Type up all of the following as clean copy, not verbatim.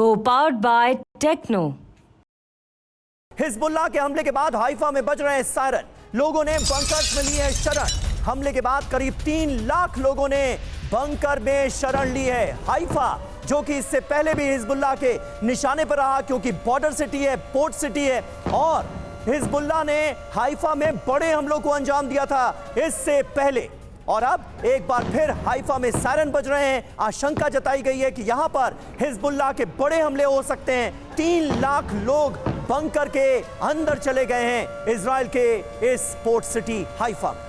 Co-powered by Techno। Hezbollah के हमले के बाद हाइफा में बज रहे हैं सायरन। लोगों ने बंकर्स में ली है शरण। हमले के बाद करीब 3 लाख लोगों ने बंकर में शरण ली है। हाइफा जो कि इससे पहले भी हिजबुल्लाह के निशाने पर रहा, क्योंकि बॉर्डर सिटी है, पोर्ट सिटी है, और हिजबुल्लाह ने हाइफा में बड़े हमलों को अंजाम दिया था इससे पहले। और अब एक बार फिर हाइफा में सायरन बज रहे हैं। आशंका जताई गई है कि यहां पर हिजबुल्लाह के बड़े हमले हो सकते हैं। 3 लाख लोग बंकर के अंदर चले गए हैं इजराइल के इस पोर्ट सिटी हाइफा में।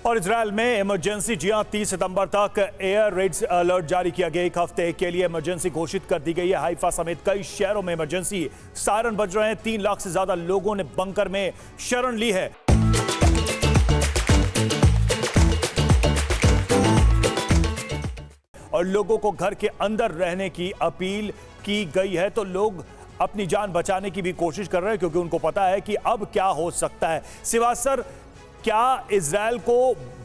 और इजराइल में इमरजेंसी 30 सितंबर तक एयर रेड्स अलर्ट जारी किया गया। 1 हफ्ते के लिए इमरजेंसी घोषित कर दी गई है। हाइफा समेत कई शहरों में इमरजेंसी सायरन बज रहे हैं। 3 लाख से ज्यादा लोगों ने बंकर में शरण ली है। और लोगों को घर के अंदर रहने की अपील की गई है। तो लोग अपनी जान बचाने की भी कोशिश कर रहे हैं, क्योंकि उनको पता है कि अब क्या हो सकता है। सिवाज सर, क्या इजराइल को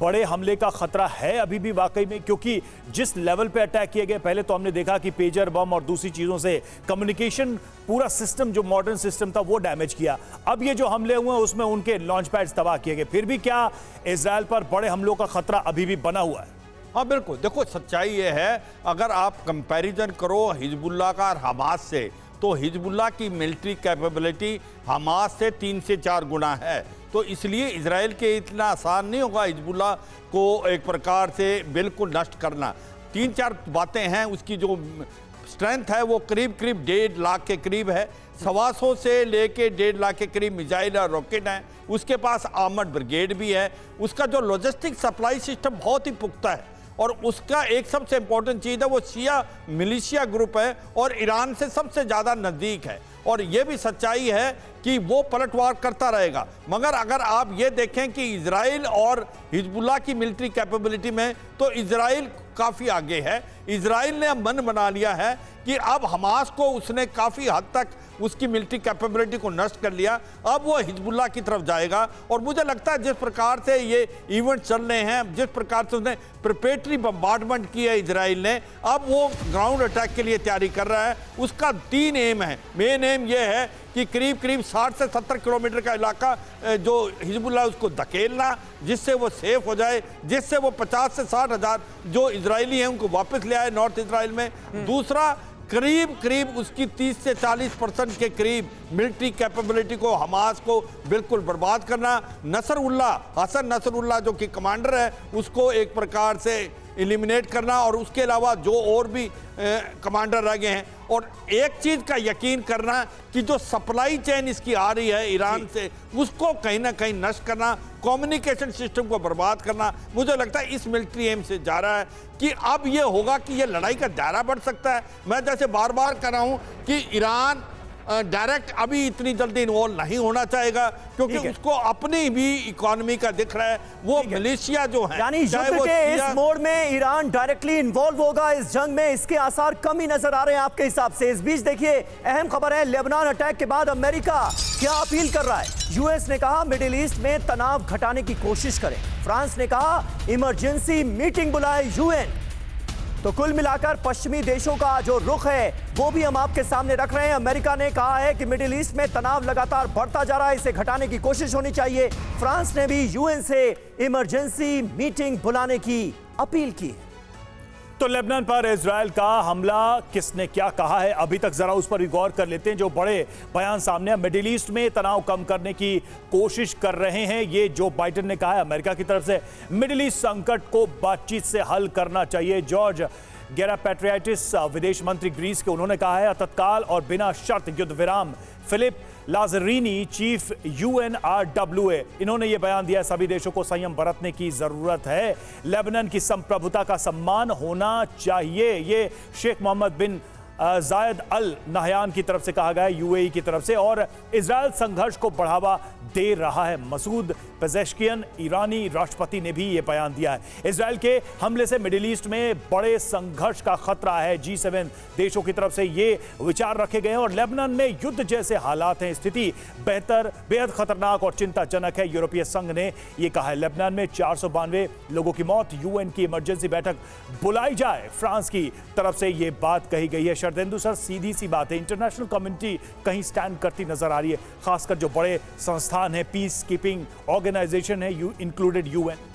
बड़े हमले का खतरा है अभी भी वाकई में? क्योंकि जिस लेवल पे अटैक किए गए, पहले तो हमने देखा कि पेजर बम और दूसरी चीजों से कम्युनिकेशन पूरा सिस्टम, जो मॉडर्न सिस्टम था, वो डैमेज किया। अब ये जो हमले हुए उसमें उनके लॉन्च पैड्स तबाह किए गए। फिर भी क्या इजराइल पर बड़े हमलों का खतरा अभी भी बना हुआ है? हाँ बिल्कुल। देखो, सच्चाई ये है, अगर आप कंपैरिजन करो हिजबुल्लाह का और हमास से, तो हिजबुल्लाह की मिलिट्री कैपेबिलिटी हमास से 3 से 4 गुना है। तो इसलिए इजराइल के इतना आसान नहीं होगा हिजबुल्लाह को एक प्रकार से बिल्कुल नष्ट करना। 3-4 बातें हैं। उसकी जो स्ट्रेंथ है वो करीब 1.5 लाख के करीब है। 125 से लेके 1.5 लाख के करीब मिसाइल और रॉकेट हैं। उसके पास आर्मर्ड ब्रिगेड भी है। उसका जो लॉजिस्टिक सप्लाई सिस्टम बहुत ही पुख्ता है। और उसका एक सबसे इंपॉर्टेंट चीज़ है, वो शिया मिलिशिया ग्रुप है और ईरान से सबसे ज़्यादा नज़दीक है। और ये भी सच्चाई है कि वो पलटवार करता रहेगा। मगर अगर आप ये देखें कि इजराइल और हिजबुल्लाह की मिलिट्री कैपेबिलिटी में, तो इजराइल काफ़ी आगे है। इजराइल ने अब मन बना लिया है कि अब हमास को उसने काफ़ी हद तक उसकी मिलिट्री कैपेबिलिटी को नष्ट कर लिया। अब वो हिजबुल्लाह की तरफ जाएगा। और मुझे लगता है जिस प्रकार से ये इवेंट चल रहे हैं, जिस प्रकार से उसने प्रिपरेटरी बम्बार्डमेंट की है इजराइल ने, अब वो ग्राउंड अटैक के लिए तैयारी कर रहा है। उसका 3 एम है। मेन एम ये है कि करीब 60 से 70 किलोमीटर का इलाका जो हिजबुल्लाह उसको धकेलना, जिससे वो सेफ हो जाए, जिससे वो 50 से 60 हज़ार जो इजरायली हैं उनको वापस ले आए नॉर्थ इजराइल में। दूसरा, करीब उसकी 30 से 40% के करीब मिलिट्री कैपेबिलिटी को, हमास को बिल्कुल बर्बाद करना। हसन नसरुल्लाह जो कि कमांडर है, उसको एक प्रकार से एलिमिनेट करना, और उसके अलावा जो और भी कमांडर रह गए हैं। और एक चीज़ का यकीन करना कि जो सप्लाई चेन इसकी आ रही है ईरान से, उसको कहीं ना कहीं नष्ट करना, कम्युनिकेशन सिस्टम को बर्बाद करना। मुझे लगता है इस मिलिट्री एम से जा रहा है कि अब ये होगा कि ये लड़ाई का दायरा बढ़ सकता है। मैं जैसे बार बार कह रहा हूँ कि ईरान डायरेक्ट अभी इतनी जल्दी इन्वॉल्व नहीं होना चाहेगा, क्योंकि उसको अपनी भी इकोनॉमी का दिख रहा है। वो मलेशिया जो है, यानी युद्ध के इस मोड़ में ईरान डायरेक्टली इन्वॉल्व होगा इस जंग में, इसके आसार कम ही नजर आ रहे हैं आपके हिसाब से। इस बीच देखिए, अहम खबर है, लेबनान अटैक के बाद अमेरिका क्या अपील कर रहा है। यूएस ने कहा मिडिल ईस्ट में तनाव घटाने की कोशिश करें। फ्रांस ने कहा इमरजेंसी मीटिंग बुलाए यूएन। तो कुल मिलाकर पश्चिमी देशों का जो रुख है वो भी हम आपके सामने रख रहे हैं। अमेरिका ने कहा है कि मिडिल ईस्ट में तनाव लगातार बढ़ता जा रहा है, इसे घटाने की कोशिश होनी चाहिए। फ्रांस ने भी यूएन से इमरजेंसी मीटिंग बुलाने की अपील की। तो लेबनान पर इजराइल का हमला किसने क्या कहा है, अभी तक जरा उस पर भी गौर कर लेते हैं। जो बड़े बयान सामने हैं, मिडिल ईस्ट में तनाव कम करने की कोशिश कर रहे हैं, ये जो बाइडेन ने कहा है अमेरिका की तरफ से। मिडिल ईस्ट संकट को बातचीत से हल करना चाहिए। जॉर्ज गेरापेट्रियाटिस विदेश मंत्री ग्रीस के, उन्होंने कहा है तत्काल और बिना शर्त युद्ध विराम। फिलिप लाजरीनी, चीफ UNRWA, इन्होंने यह बयान दिया, सभी देशों को संयम बरतने की जरूरत है। लेबनान की संप्रभुता का सम्मान होना चाहिए। ये शेख मोहम्मद बिन जायद अल नहयान की तरफ से कहा गया है, यूएई की तरफ से, और इजरायल संघर्ष को बढ़ावा दे रहा है। मसूद पेजेश्कियन ईरानी राष्ट्रपति ने भी यह बयान दिया है। इजरायल के हमले से मिडिल ईस्ट में बड़े संघर्ष का खतरा है। G7 देशों की तरफ से ये विचार रखे गए हैं और लेबनान में युद्ध जैसे हालात हैं, स्थिति बेहद खतरनाक और चिंताजनक है। यूरोपीय संघ ने यह कहा है। लेबनान में 492 लोगों की मौत, यूएन की इमरजेंसी बैठक बुलाई जाए, फ्रांस की तरफ से यह बात कही गई है। शरदेंदु सर, सीधी सी बात है, इंटरनेशनल कम्युनिटी कहीं स्टैंड करती नजर आ रही है, खासकर जो बड़े संस्थान है, पीस कीपिंग ऑर्गेनाइजेशन है, इंक्लूडेड यूएन।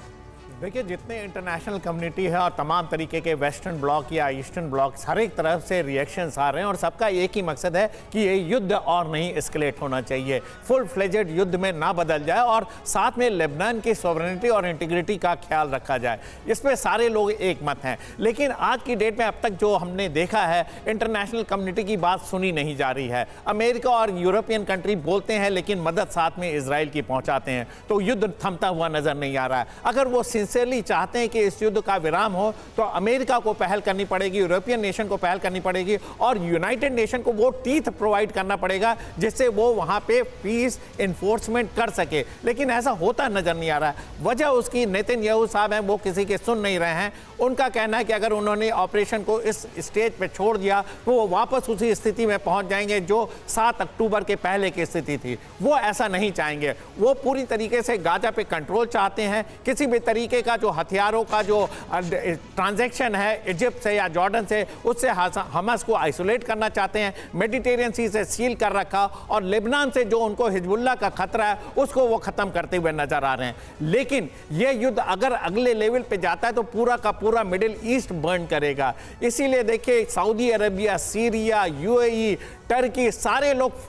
देखिए, जितने इंटरनेशनल कम्युनिटी है और तमाम तरीके के वेस्टर्न ब्लॉक या ईस्टर्न ब्लॉक, हर एक तरफ से रिएक्शंस आ रहे हैं और सबका एक ही मकसद है कि ये युद्ध और नहीं एस्केलेट होना चाहिए, फुल फ्लेजेड युद्ध में ना बदल जाए और साथ में लेबनान की सॉवरेनिटी और इंटीग्रिटी का ख्याल रखा जाए। इस पर सारे लोग एक मत हैं। लेकिन आज की डेट में अब तक जो हमने देखा है, इंटरनेशनल कम्युनिटी की बात सुनी नहीं जा रही है। अमेरिका और यूरोपियन कंट्री बोलते हैं लेकिन मदद साथ में इजराइल की पहुंचाते हैं, तो युद्ध थमता हुआ नजर नहीं आ रहा है। अगर वो सिंसियरली चाहते हैं कि इस युद्ध का विराम हो तो अमेरिका को पहल करनी पड़ेगी, यूरोपियन नेशन को पहल करनी पड़ेगी और यूनाइटेड नेशन को वो टीथ प्रोवाइड करना पड़ेगा जिससे वो वहां पे पीस एनफोर्समेंट कर सके। लेकिन ऐसा होता नजर नहीं आ रहा है। वजह उसकी नेतन्याहू साहब हैं, वो किसी के सुन नहीं रहे हैं। उनका कहना है कि अगर उन्होंने ऑपरेशन को इस स्टेज पे छोड़ दिया तो वो वापस उसी स्थिति में पहुंच जाएंगे जो 7 अक्टूबर के पहले की स्थिति थी। वो ऐसा नहीं चाहेंगे। वो पूरी तरीके से गाजा पे कंट्रोल चाहते हैं। किसी भी तरीके का जो हथियारों का जो ट्रांजैक्शन है इजिप्ट से या जॉर्डन से, उससे हमास को आइसोलेट करना चाहते हैं। मेडिटेरियन सी से सील कर रखा और लेबनान से जो उनको हिजबुल्लाह का खतरा है उसको वो खत्म करते हुए नजर आ रहे हैं। लेकिन ये युद्ध अगर अगले लेवल पे जाता है तो पूरा का पूरा मिडिल ईस्ट बर्न करेगा। इसीलिए देखिए, Saudi Arabia, Syria, UAE, Turkey, सारे लोग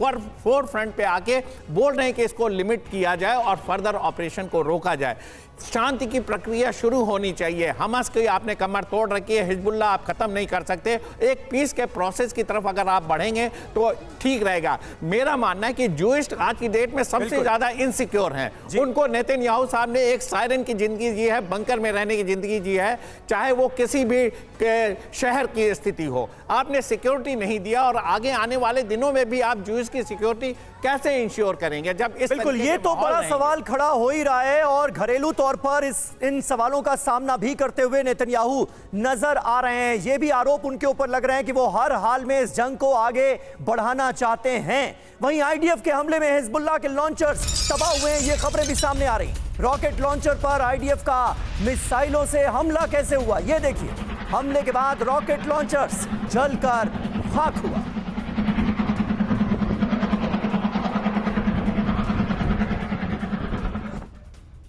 फोर फ्रंट पे आके बोल रहे हैं कि इसको लिमिट किया जाए और फर्दर ऑपरेशन को रोका जाए। शांति की प्रक्रिया शुरू होनी चाहिए। हमास की आपने कमर तोड़ रखी है, हिजबुल्लाह आप खत्म नहीं कर सकते। एक पीस के प्रोसेस की तरफ अगर आप बढ़ेंगे तो ठीक रहेगा। मेरा मानना है कि जूइस्ट आज की डेट में सबसे ज्यादा इनसिक्योर हैं। उनको नेतन्याहू साहब ने एक सायरन की जिंदगी जी है, बंकर में रहने की जिंदगी जी है, चाहे वो किसी भी शहर की स्थिति हो। आपने सिक्योरिटी नहीं दिया और आगे आने वाले दिनों में भी आप जूइस्ट की सिक्योरिटी कैसे इंश्योर करेंगे जब इस बिल्कुल, ये तो बड़ा सवाल खड़ा हो ही रहा है और घरेलू तौर पर इन सवालों का सामना भी करते हुए नेतन्याहू नजर आ रहे हैं। ये भी आरोप उनके ऊपर लग रहे हैं कि वो हर हाल में इस जंग को आगे बढ़ाना चाहते हैं। वहीं आईडीएफ के हमले में हिजबुल्लाह के लॉन्चर्स तबाह हुए हैं, ये खबरें भी सामने आ रही। रॉकेट लॉन्चर पर आईडीएफ का मिसाइलों से हमला कैसे हुआ, ये देखिए। हमले के बाद रॉकेट लॉन्चर्स जलकर खाक हुआ।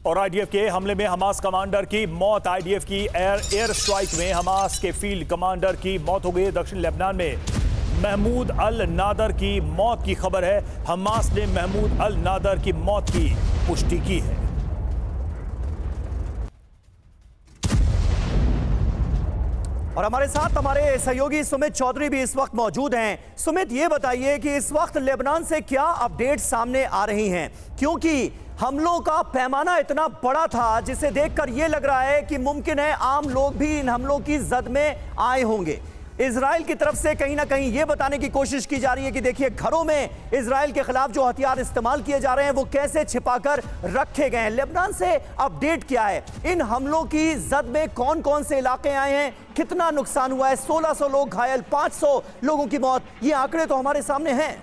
और आईडीएफ के हमले में हमास कमांडर की मौत। आईडीएफ की एयर स्ट्राइक में हमास के फील्ड कमांडर की मौत हो गई। दक्षिण लेबनान में महमूद अल नादर की मौत की खबर है। हमास ने महमूद अल नादर की मौत की पुष्टि की है। और हमारे साथ हमारे सहयोगी सुमित चौधरी भी इस वक्त मौजूद हैं। सुमित, ये बताइए कि इस वक्त लेबनान से क्या अपडेट सामने आ रही हैं, क्योंकि हमलों का पैमाना इतना बड़ा था जिसे देखकर यह लग रहा है कि मुमकिन है आम लोग भी इन हमलों की जद में आए होंगे। इजराइल की तरफ से कहीं ना कहीं यह बताने की कोशिश की जा रही है कि देखिए, घरों में इजराइल के खिलाफ जो हथियार इस्तेमाल किए जा रहे हैं वो कैसे छिपाकर रखे गए हैं। लेबनान से अपडेट क्या है, इन हमलों की जद में कौन कौन से इलाके आए हैं, कितना नुकसान हुआ है? 1600 लोग घायल, 500 लोगों की मौत, ये आंकड़े तो हमारे सामने हैं।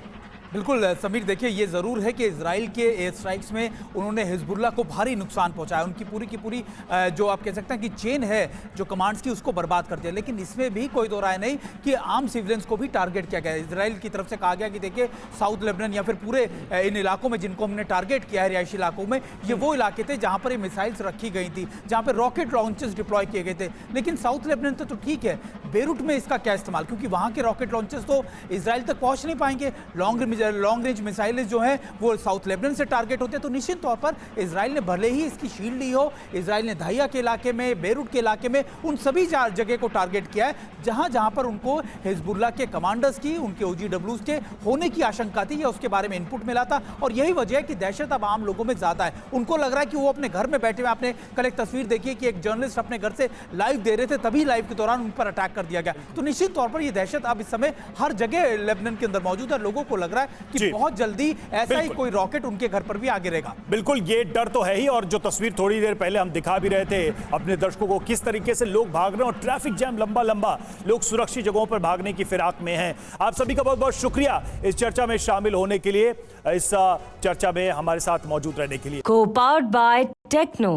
बिल्कुल समीर, देखिए ये ज़रूर है कि इजराइल के एयर स्ट्राइक्स में उन्होंने हिजबुल्लाह को भारी नुकसान पहुंचाया। उनकी पूरी की पूरी जो आप कह सकते हैं कि चेन है जो कमांड्स की, उसको बर्बाद कर दिया। लेकिन इसमें भी कोई दो राय नहीं कि आम सिविलियंस को भी टारगेट किया गया। इजराइल की तरफ से कहा गया कि देखिए, साउथ लेबनान या फिर पूरे इन इलाकों में जिनको हमने टारगेट किया है, रिहायशी इलाकों में, ये वो इलाके थे जहाँ पर ये मिसाइल्स रखी गई थी, जहाँ पर रॉकेट लॉन्चर्स डिप्लॉय किए गए थे। लेकिन साउथ लेबनान तो ठीक है, बेरूट में इसका क्या इस्तेमाल, क्योंकि वहाँ के रॉकेट लॉन्चर्स तो इजराइल तक पहुँच नहीं पाएंगे। लॉन्ग रेंज मिसाइल जो है वो साउथ लेबनान से टारगेट होते हैं। तो निश्चित तौर पर इजराइल ने भले ही इसकी शील्ड ली हो, इजराइल ने दाहिया के इलाके में, बेरूट के इलाके में, उन सभी जगह को टारगेट किया है जहां जहां पर उनको हिजबुल्लाह के कमांडर्स की, उनके OGWs के होने की आशंका थी या उसके बारे में इनपुट मिला था। और यही वजह है कि दहशत अब आम लोगों में ज्यादा है। उनको लग रहा है कि वो अपने घर में बैठे हुए, आपने कल एक तस्वीर देखी कि एक जर्नलिस्ट अपने घर से लाइव दे रहे थे, तभी लाइव के दौरान उन पर अटैक कर दिया गया। तो निश्चित तौर पर यह दहशत अब इस समय हर जगह लेबनान के अंदर मौजूद है। लोगों को लग रहा है कि जी। बहुत जल्दी ऐसा ही बिल्कुल। कोई रॉकेट उनके घर पर भी आ गिरेगा। बिल्कुल, ये डर तो है ही। और जो तस्वीर थोड़ी देर पहले हम दिखा भी रहे थे अपने दर्शकों को, किस तरीके से लोग भाग रहे हैं और ट्रैफिक जैम लंबा लंबा, लोग सुरक्षित जगहों पर भागने की फिराक में हैं। आप सभी का बहुत बहुत शुक्रिया इस चर्चा में शामिल होने के लिए, इस चर्चा में हमारे साथ मौजूद रहने के लिए। Co-powered by Techno.